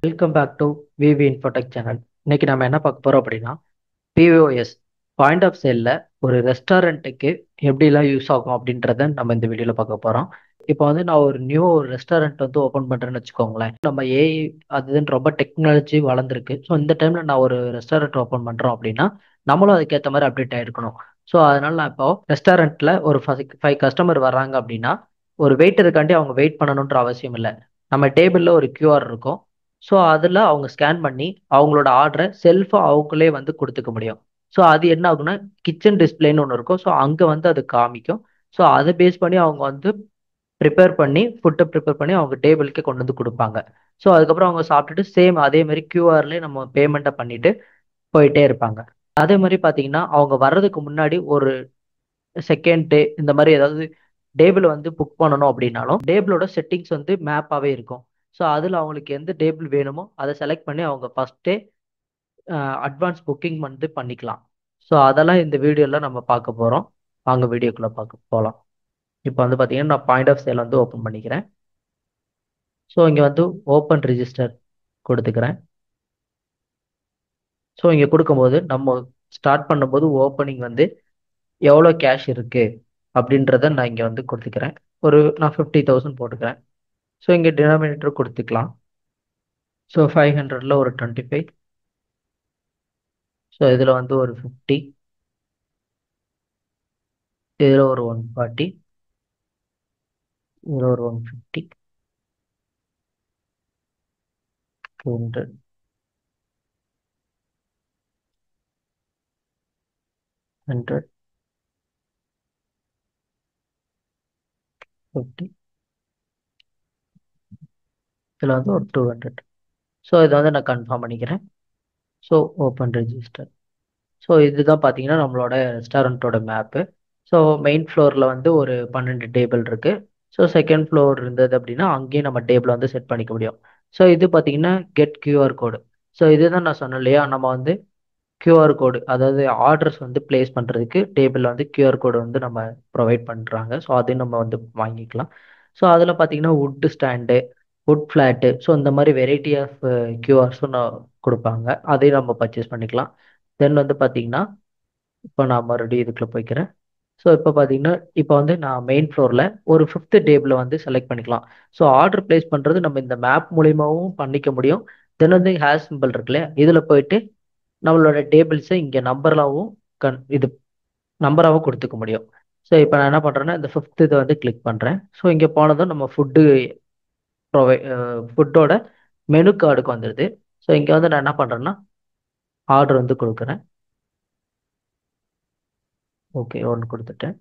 Welcome back to VV Infotech channel. இன்னைக்கு நம்ம என்ன பார்க்க போறோம் அப்படின்னா, பிஓஎஸ் பாயிண்ட் ஆஃப் சேல்ல ஒரு ரெஸ்டாரண்ட்டுக்கு எப்படிலாம் யூஸ் ஆகும் அப்படின்றத நம்ம இந்த வீடியோல பார்க்க போறோம். இப்போ வந்து நான் ஒரு ஒரு ரெஸ்டாரண்ட் வந்து ஓப்பன் பண்றேன்னு வச்சுக்கோங்களேன். நம்ம ஏஐ அதுன்னு ரொம்ப டெக்னாலஜி வளர்ந்துருக்கு. ஸோ இந்த டைம்ல நான் ஒரு ரெஸ்டாரண்ட் ஓப்பன் பண்றோம் அப்படின்னா நம்மளும் அதுக்கேற்ற மாதிரி அப்டேட் ஆயிருக்கணும். ஸோ அதனால நான் இப்போ ரெஸ்டாரண்ட்ல ஒரு ஃபைவ் கஸ்டமர் வர்றாங்க அப்படின்னா ஒரு வெயிட்டருக்காண்டி அவங்க வெயிட் பண்ணணுன்ற அவசியம் இல்லை. நம்ம டேபிள்ல ஒரு கியூஆர் இருக்கும். ஸோ அதில் அவங்க ஸ்கேன் பண்ணி அவங்களோட ஆர்டரை செல்ஃபாக அவங்களே வந்து கொடுத்துக்க முடியும். ஸோ அது என்ன ஆகும்னா கிச்சன் டிஸ்பிளேன்னு ஒன்று இருக்கும். ஸோ அங்கே வந்து அது காமிக்கும். ஸோ அதை பேஸ் பண்ணி அவங்க வந்து ஃபுட்டை ப்ரிப்பேர் பண்ணி அவங்க டேபிளுக்கே கொண்டு வந்து கொடுப்பாங்க. ஸோ அதுக்கப்புறம் அவங்க சாப்பிட்டுட்டு சேம் அதே மாதிரி கியூஆர்லேயே நம்ம பேமெண்ட்டை பண்ணிட்டு போயிட்டே இருப்பாங்க. அதே மாதிரி பார்த்தீங்கன்னா அவங்க வர்றதுக்கு முன்னாடி ஒரு செகண்ட் டே இந்த மாதிரி ஏதாவது டேபிள் வந்து புக் பண்ணணும் அப்படின்னாலும் டேபிளோட செட்டிங்ஸ் வந்து மேப்பாகவே இருக்கும். ஸோ அதில் அவங்களுக்கு எந்த டேபிள் வேணுமோ அதை செலக்ட் பண்ணி அவங்க ஃபஸ்ட்டே அட்வான்ஸ் புக்கிங் வந்து பண்ணிக்கலாம். ஸோ அதெல்லாம் இந்த வீடியோவில் நம்ம பார்க்க போகிறோம். வாங்க வீடியோக்குள்ளே பார்க்க போகலாம். இப்போ வந்து பார்த்தீங்கன்னா நான் பாயிண்ட் ஆஃப் சேல் வந்து ஓப்பன் பண்ணிக்கிறேன். ஸோ இங்கே வந்து ஓப்பன் ரிஜிஸ்டர் கொடுத்துக்கிறேன். ஸோ இங்கே கொடுக்கும்போது நம்ம ஸ்டார்ட் பண்ணும்போது ஓப்பனிங் வந்து எவ்வளோ கேஷ் இருக்குது அப்படின்றத நான் இங்கே வந்து கொடுத்துக்கிறேன். நான் 50,000 போட்டுக்கிறேன். ஸோ இங்கே டினாமினேட்டர் கொடுத்துக்கலாம். ஸோ 500ல் ஒரு 25. ஸோ இதில் வந்து ஒரு 50. இதில் ஒரு 140. இதில் ஒரு 150. 200. 100. 50. இதில் வந்து ஒரு 200. ஸோ இதை வந்து நான் கன்ஃபார்ம் பண்ணிக்கிறேன். So open register. ஸோ இதுதான் பார்த்தீங்கன்னா நம்மளோட ரெஸ்டாரண்ட்டோட மேப்பு. ஸோ மெயின் ஃப்ளோரில் வந்து ஒரு 12 டேபிள் இருக்குது. ஸோ செகண்ட் ஃப்ளோர் இருந்தது அப்படின்னா அங்கேயும் நம்ம டேபிளை வந்து செட் பண்ணிக்க முடியும். ஸோ இது பார்த்தீங்கன்னா கெட் கியூஆர் கோடு. ஸோ இதுதான் நான் சொன்னேன் இல்லையா, நம்ம வந்து கியூஆர் கோடு அதாவது ஆர்டர்ஸ் வந்து பிளேஸ் பண்ணுறதுக்கு டேபிளில் வந்து கியூஆர் கோடு வந்து நம்ம ப்ரொவைட் பண்ணுறாங்க. ஸோ அதையும் நம்ம வந்து வாங்கிக்கலாம். ஸோ அதில் பார்த்தீங்கன்னா wood stand, would flat, so இந்த மாதிரி வெரைட்டி ஆஃப் கியூஆர்ஸும் நான் கொடுப்பாங்க. அதையும் நம்ம பர்ச்சேஸ் பண்ணிக்கலாம். தென் வந்து பார்த்தீங்கன்னா இப்போ நான் மறுபடியும் இதுக்குள்ளே போய்க்கிறேன். ஸோ இப்போ பார்த்தீங்கன்னா இப்போ வந்து நான் மெயின் ஃப்ளோரில் ஒரு ஃபிஃப்த்து டேபிளை வந்து செலக்ட் பண்ணிக்கலாம். ஸோ ஆர்டர் பிளேஸ் பண்ணுறது நம்ம இந்த மேப் மூலியமாகவும் பண்ணிக்க முடியும். தென் வந்து ஹேர் சிம்பிள் இருக்குல்லையா, இதில் போயிட்டு நம்மளோட டேபிள்ஸை இங்கே நம்பராகவும் இது நம்பராகவும் கொடுத்துக்க முடியும். ஸோ இப்போ நான் என்ன பண்ணுறேன்னா இந்த ஃபிஃப்த் இதை வந்து கிளிக் பண்ணுறேன். ஸோ இங்கே போனதும் நம்ம ஃபுட்டோட மெனு கார்டுக்கு வந்துடுது. ஸோ இங்கே வந்து நான் என்ன பண்ணுறேன்னா ஆர்டர் வந்து கொடுக்குறேன். ஓகே, ஒன்று கொடுத்துட்டேன்.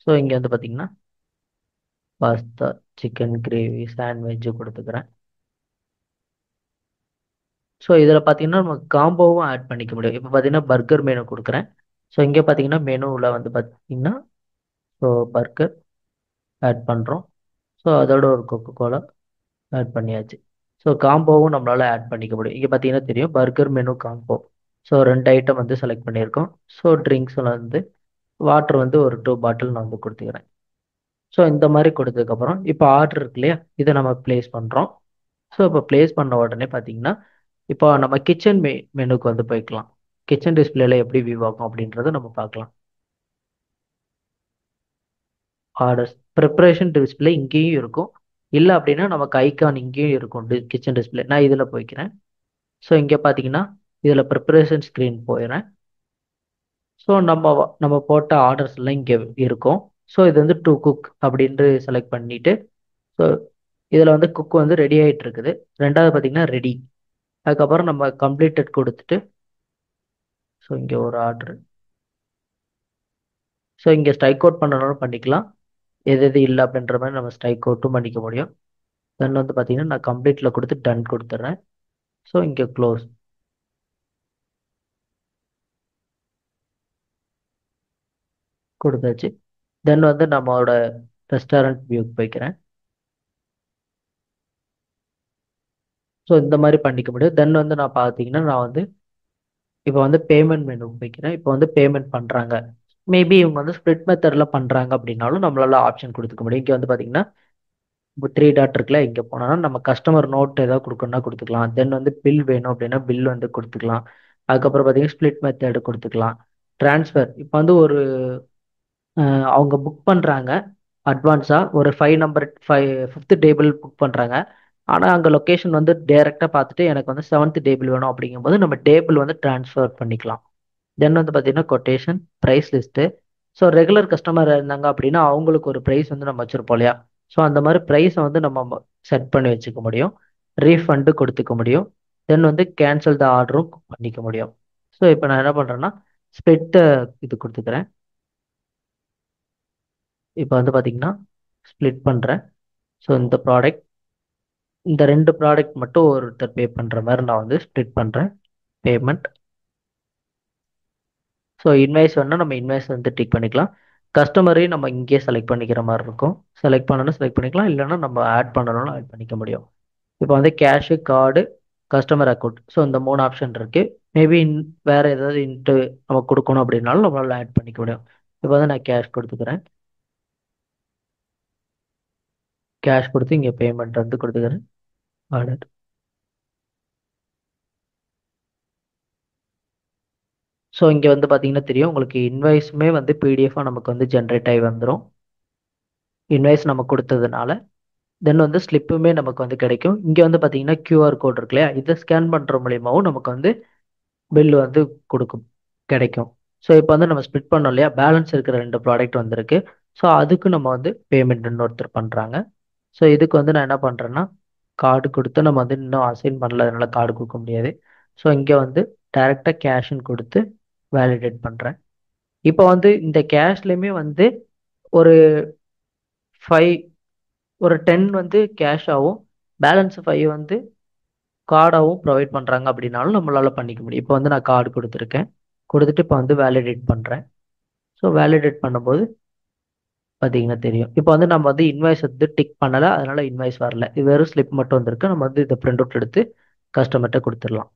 ஸோ இங்கே வந்து பார்த்தீங்கன்னா பாஸ்தா, சிக்கன் கிரேவி, சாண்ட்விட்சு கொடுத்துக்கிறேன். ஸோ இதில் பார்த்தீங்கன்னா நம்ம காம்போவும் ஆட் பண்ணிக்க முடியும். இப்போ பார்த்தீங்கன்னா பர்கர் மெனு கொடுக்குறேன். ஸோ இங்கே பார்த்தீங்கன்னா மெனுவில் வந்து பார்த்தீங்கன்னா ஸோ பர்கர் ஆட் பண்ணுறோம். ஸோ அதோட ஒரு கொக்கோ கோலா ஆட் பண்ணியாச்சு. ஸோ காம்போவும் நம்மளால் ஆட் பண்ணிக்க முடியும். இங்கே பார்த்தீங்கன்னா தெரியும் burger menu combo. So 2 item வந்து செலக்ட் பண்ணியிருக்கோம். ஸோ ட்ரிங்க்ஸில் வந்து வாட்டர் வந்து ஒரு 2 பாட்டில் நான் வந்து கொடுத்துக்கிறேன். ஸோ இந்த மாதிரி கொடுத்ததுக்கப்புறம் இப்போ ஆர்டர் இருக்கு இல்லையா, இதை நம்ம ப்ளேஸ் பண்ணுறோம். ஸோ இப்போ ப்ளேஸ் பண்ண உடனே பார்த்தீங்கன்னா இப்போ நம்ம கிச்சன் மெனுக்கு வந்து போய்க்கலாம். கிச்சன் டிஸ்பிளேல எப்படி வியூ ஆகும் அப்படின்றத நம்ம பார்க்கலாம். ஆர்டர்ஸ் ப்ரிப்பரேஷன் டிஸ்பிளே இங்கேயும் இருக்கும். இல்லை அப்படின்னா நமக்கு ஐகான் இங்கேயும் இருக்கும் கிச்சன் டிஸ்பிளே. நான் இதில் போய்க்கிறேன். ஸோ இங்கே பார்த்தீங்கன்னா இதில் ப்ரிப்பரேஷன் ஸ்க்ரீன் போயிடுறேன். ஸோ நம்ம போட்ட ஆர்டர்ஸ் எல்லாம் இங்கே இருக்கும். ஸோ இது வந்து டு குக் அப்படின்ட்டு செலக்ட் பண்ணிட்டு ஸோ இதில் வந்து குக் வந்து ரெடி ஆகிட்டு இருக்குது. ரெண்டாவது பார்த்தீங்கன்னா ரெடி. அதுக்கப்புறம் நம்ம கம்ப்ளீட்டட் கொடுத்துட்டு ஸோ இங்கே ஒரு ஆர்டர். ஸோ இங்கே ஸ்ட்ரைக் அவுட் பண்ணணும்னு பண்ணிக்கலாம். எது எது இல்லை அப்படின்ற மாதிரி நம்ம ஸ்ட்ரைக் அவுட்டும் பண்ணிக்க முடியும். தென் வந்து பார்த்தீங்கன்னா நான் கம்ப்ளீட்டில் கொடுத்து டன் கொடுத்துட்றேன். ஸோ இங்கே க்ளோஸ் கொடுத்தாச்சு. தென் வந்து நம்மளோட ரெஸ்டாரண்ட் வியூக்கு போய்க்கிறேன். ஸோ இந்த மாதிரி பண்ணிக்க முடியும். தென் வந்து நான் பார்த்தீங்கன்னா நான் வந்து இப்போ வந்து பேமெண்ட் மெனுக்கு போய்க்கிறேன். இப்போ வந்து பேமெண்ட் பண்ணுறாங்க. மேபி இவங்க வந்து ஸ்ப்ளிட் மெத்தடில் பண்ணுறாங்க அப்படின்னாலும் நம்மளால ஆப்ஷன் கொடுத்துக்க முடியும். இங்கே வந்து பார்த்தீங்கன்னா த்ரீ டாட் இருக்குல்ல, இங்கே போனோம்னா நம்ம கஸ்டமர் நோட் ஏதாவது கொடுக்கணும்னா கொடுத்துக்கலாம். தென் வந்து பில் வேணும் அப்படின்னா பில் வந்து கொடுத்துக்கலாம். அதுக்கப்புறம் பார்த்தீங்கன்னா ஸ்ப்ளிட் மெத்தட் கொடுத்துக்கலாம். ட்ரான்ஸ்ஃபர் இப்போ வந்து ஒரு அவங்க புக் பண்ணுறாங்க அட்வான்ஸாக ஒரு 5 டேபிள் புக் பண்ணுறாங்க. ஆனால் அங்கே லொக்கேஷன் வந்து டேரெக்டாக பார்த்துட்டு எனக்கு வந்து 7th டேபிள் வேணும் அப்படிங்கும்போது நம்ம டேபிள் வந்து ட்ரான்ஸ்ஃபர் பண்ணிக்கலாம். தென் வந்து பார்த்தீங்கன்னா quotation, price list. So regular customer இருந்தாங்க அப்படின்னா அவங்களுக்கு ஒரு ப்ரைஸ் வந்து நம்ம வச்சுருப்போம் இல்லையா? ஸோ அந்த மாதிரி ப்ரைஸை வந்து நம்ம செட் பண்ணி வச்சுக்க முடியும். ரீஃபண்டு கொடுத்துக்க முடியும். தென் வந்து கேன்சல் த ஆர்டரும் பண்ணிக்க முடியும். ஸோ இப்போ நான் என்ன பண்ணுறேன்னா ஸ்ப்ளிட் இது கொடுத்துக்கிறேன். இப்போ வந்து பார்த்தீங்கன்னா ஸ்ப்ளிட் பண்ணுறேன். ஸோ இந்த ரெண்டு ப்ராடக்ட் மட்டும் ஒருத்தர் பே பண்ணுற மாதிரி நான் வந்து ஸ்ப்ளிட் பண்ணுறேன். பேமெண்ட். ஸோ இன்வாய்ஸ் வேணால் நம்ம இன்வாய்ஸ் வந்து டிக் பண்ணிக்கலாம். கஸ்டமரையும் நம்ம இங்கேயே செலக்ட் பண்ணிக்கிற மாதிரி இருக்கும். செலக்ட் பண்ணணும் செலக்ட் பண்ணிக்கலாம், இல்லைன்னா நம்ம ஆட் பண்ணணும்னு ஆட் பண்ணிக்க முடியும். இப்போ வந்து cash, card, customer account. So இந்த 3 ஆப்ஷன் இருக்குது. மேபி வேறு ஏதாவது இன்ட்டு நம்ம கொடுக்கணும் அப்படின்னாலும் நம்மளால் ஆட் பண்ணிக்க முடியும். இப்போ வந்து நான் கேஷ் கொடுத்துக்கிறேன். கேஷ் கொடுத்து இங்கே பேமெண்ட் வந்து கொடுத்துக்கிறேன். ஆர்டர். ஸோ இங்கே வந்து பார்த்தீங்கன்னா தெரியும் உங்களுக்கு இன்வாய்ஸுமே வந்து பிடிஎஃபாக நமக்கு வந்து ஜென்ரேட் ஆகி வந்துடும். இன்வாய்ஸ் நம்ம கொடுத்ததுனால. தென் வந்து ஸ்லிப்புமே நமக்கு வந்து கிடைக்கும். இங்கே வந்து பார்த்தீங்கன்னா QR கோட் இருக்கு இல்லையா, இதை ஸ்கேன் பண்ணுற மூலியமாகவும் நமக்கு வந்து பில் வந்து கொடுக்கும், கிடைக்கும். ஸோ இப்போ வந்து நம்ம ஸ்ப்ளிட் பண்ணோம் இல்லையா, பேலன்ஸ் இருக்கிற 2 ப்ராடக்ட் வந்திருக்கு. ஸோ அதுக்கு நம்ம வந்து பேமெண்ட் ஒருத்தர் பண்ணுறாங்க. ஸோ இதுக்கு வந்து நான் என்ன பண்ணுறேன்னா கார்டு கொடுத்து நம்ம வந்து இன்னும் அசைன் பண்ணல, அதனால கார்டு கொடுக்க முடியாது. ஸோ இங்கே வந்து டைரெக்டாக கேஷ்ன்னு கொடுத்து வேலிடேட் பண்ணுறேன். இப்போ வந்து இந்த கேஷ்லேயுமே வந்து ஒரு 5 ஒரு 10 வந்து கேஷாகவும் பேலன்ஸ் 5 வந்து கார்டாகவும் ப்ரொவைட் பண்ணுறாங்க அப்படின்னாலும் நம்மளால் பண்ணிக்க முடியும். இப்போ வந்து நான் கார்டு கொடுத்துருக்கேன். கொடுத்துட்டு இப்போ வந்து வேலிடேட் பண்ணுறேன். ஸோ வேலிடேட் பண்ணும்போது பார்த்தீங்கன்னா தெரியும். இப்போ வந்து நம்ம வந்து இன்வாய்ஸ் வந்து டிக் பண்ணலை, அதனால இன்வாய்ஸ் வரல. இது வெறும் ஸ்லிப் மட்டும் வந்திருக்கு. நம்ம வந்து இதை பிரிண்ட் அவுட் எடுத்து கஸ்டமர்கிட்ட கொடுத்துடலாம்.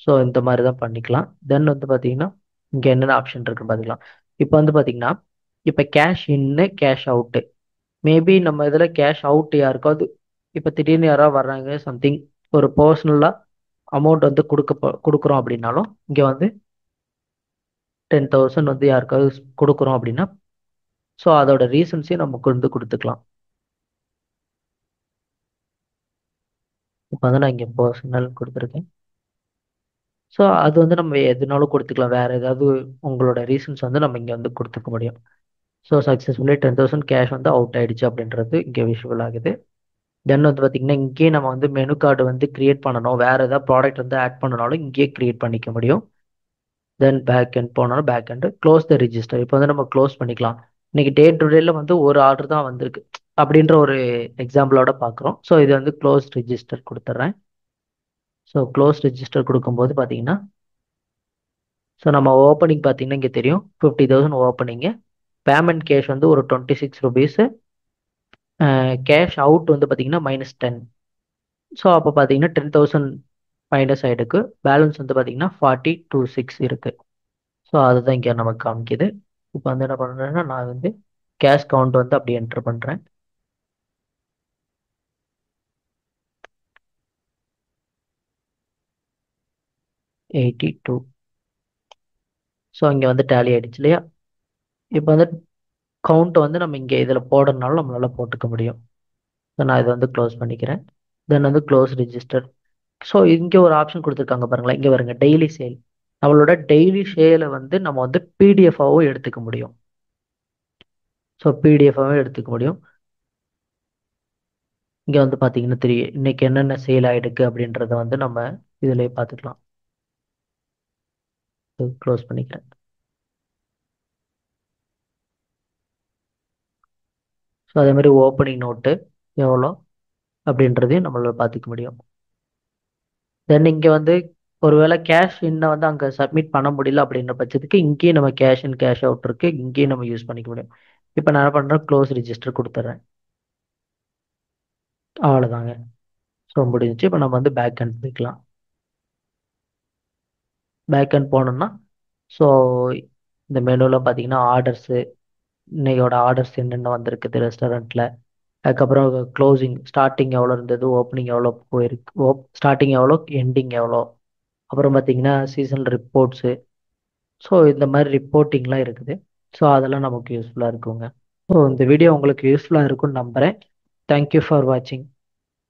ஸோ இந்த மாதிரி தான் பண்ணிக்கலாம். தென் வந்து பார்த்தீங்கன்னா இங்கே என்னென்ன ஆப்ஷன் இருக்குன்னு பார்த்துக்கலாம். இப்போ வந்து பார்த்தீங்கன்னா இப்போ கேஷ் இன்னு, கேஷ் அவுட்டு. மேபி நம்ம இதில் கேஷ் அவுட் யாருக்காவது இப்போ திடீர்னு யாராவது வர்றாங்க, சம்திங் ஒரு பர்சனலாக அமௌண்ட் வந்து கொடுக்குறோம் அப்படின்னாலும் இங்கே வந்து 10,000 வந்து யாருக்காவது கொடுக்குறோம் அப்படின்னா ஸோ அதோட ரீசன்ஸையும் நமக்கு வந்து கொடுத்துக்கலாம். இப்போ வந்து நான் இங்கே பர்சனல் கொடுத்துருக்கேன். ஸோ அது வந்து நம்ம எதுனாலும் கொடுத்துக்கலாம். வேறு ஏதாவது உங்களோட ரீசன்ஸ் வந்து நம்ம இங்கே வந்து கொடுத்துக்க முடியும். ஸோ சக்ஸஸ்ஃபுல்லி 10,000 கேஷ் வந்து அவுட் ஆயிடுச்சு அப்படின்றது இங்கே விஷுவல் ஆகுது. தென் வந்து பார்த்தீங்கன்னா இங்கேயே நம்ம வந்து மெனு கார்டு வந்து கிரியேட் பண்ணணும், வேறு ஏதாவது ப்ராடக்ட் வந்து ஆட் பண்ணனாலும் இங்கேயே கிரியேட் பண்ணிக்க முடியும். தென் பேக் எண்ட் போனாலும் back end close the register. இப்போ வந்து நம்ம க்ளோஸ் பண்ணிக்கலாம். இன்னைக்கு டே டு டேல வந்து ஒரு ஆர்டர் தான் வந்திருக்கு அப்படின்ற ஒரு எக்ஸாம்பிளோட பார்க்குறோம். ஸோ இது வந்து க்ளோஸ் ரிஜிஸ்டர் கொடுத்துட்றேன். ஸோ க்ளோஸ் ரிஜிஸ்டர் கொடுக்கும்போது பார்த்தீங்கன்னா ஸோ நம்ம ஓப்பனிங் பார்த்தீங்கன்னா இங்கே தெரியும் 50,000 ஓப்பனிங்கு. பேமெண்ட் கேஷ் வந்து ஒரு 26 ருபீஸு. கேஷ் அவுட் வந்து பார்த்தீங்கன்னா -10. ஸோ அப்போ பார்த்தீங்கன்னா 10,000 மைனஸ் ஆகிடுக்கு. பேலன்ஸ் வந்து பார்த்தீங்கன்னா 40,206 இருக்குது. ஸோ அதுதான் இங்கே நமக்கு காமிக்குது. இப்போ வந்து என்ன பண்ணுறேன்னா நான் வந்து கேஷ் கவுண்ட் வந்து அப்படி என்ட்ரு பண்ணுறேன். 82. ஸோ இங்கே வந்து டேலி ஆயிடுச்சு இல்லையா? இப்போ வந்து கவுண்ட் வந்து நம்ம இங்கே இதில் போடுறதுனால நம்மளால போட்டுக்க முடியும். ஸோ நான் இதை வந்து க்ளோஸ் பண்ணிக்கிறேன். தென் வந்து க்ளோஸ் ரிஜிஸ்டர். ஸோ இங்கே ஒரு ஆப்ஷன் கொடுத்துருக்காங்க பாருங்களேன், இங்கே பாருங்க டெய்லி சேல். நம்மளோட டெய்லி சேலை வந்து நம்ம வந்து பிடிஎஃபாகவும் எடுத்துக்க முடியும். ஸோ பிடிஎஃபாகவும் எடுத்துக்க முடியும். இங்கே வந்து பார்த்தீங்கன்னா தெரியும் இன்னைக்கு என்னென்ன சேல் ஆகிடுக்கு அப்படின்றத வந்து நம்ம இதிலே பார்த்துக்கலாம். க்ளோஸ் பண்ணிக்கிறேன். ஸோ அதே மாதிரி ஓப்பனிங் நோட்டு எவ்வளோ அப்படின்றதையும் நம்மளால பார்த்துக்க முடியும். தென் இங்கே வந்து ஒருவேளை கேஷ் இன்னும் வந்து அங்கே சப்மிட் பண்ண முடியல அப்படின்ற பட்சத்துக்கு இங்கேயும் நம்ம கேஷ் இன் கேஷ் அவுட் இருக்கு, இங்கேயும் நம்ம யூஸ் பண்ணிக்க முடியும். இப்போ நான் என்ன பண்ணுறேன், க்ளோஸ் ரிஜிஸ்டர் கொடுத்துட்றேன். அவ்வளோதாங்க. ஸோ முடிஞ்சிச்சு. இப்போ நம்ம வந்து பேக் அண்ட் போய்க்கலாம். பேக் அண்ட் போனோம்னா ஸோ இந்த மெனுவில் பார்த்தீங்கன்னா ஆர்டர்ஸு, இன்னையோட ஆர்டர்ஸ் என்னென்ன வந்திருக்குது ரெஸ்டாரண்ட்டில். அதுக்கப்புறம் க்ளோசிங் ஸ்டார்டிங் எவ்வளோ இருந்தது, ஓப்பனிங் எவ்வளோ போயிருக்கு, ஸ்டார்டிங் எவ்வளோ, எண்டிங் எவ்வளோ. அப்புறம் பார்த்தீங்கன்னா சீசன் ரிப்போர்ட்ஸு. ஸோ இந்த மாதிரி ரிப்போர்ட்டிங்லாம் இருக்குது. ஸோ அதெல்லாம் நமக்கு யூஸ்ஃபுல்லாக இருக்குங்க. ஸோ இந்த வீடியோ உங்களுக்கு யூஸ்ஃபுல்லாக இருக்கும்னு நம்புகிறேன். தேங்க்யூ ஃபார் வாட்சிங்.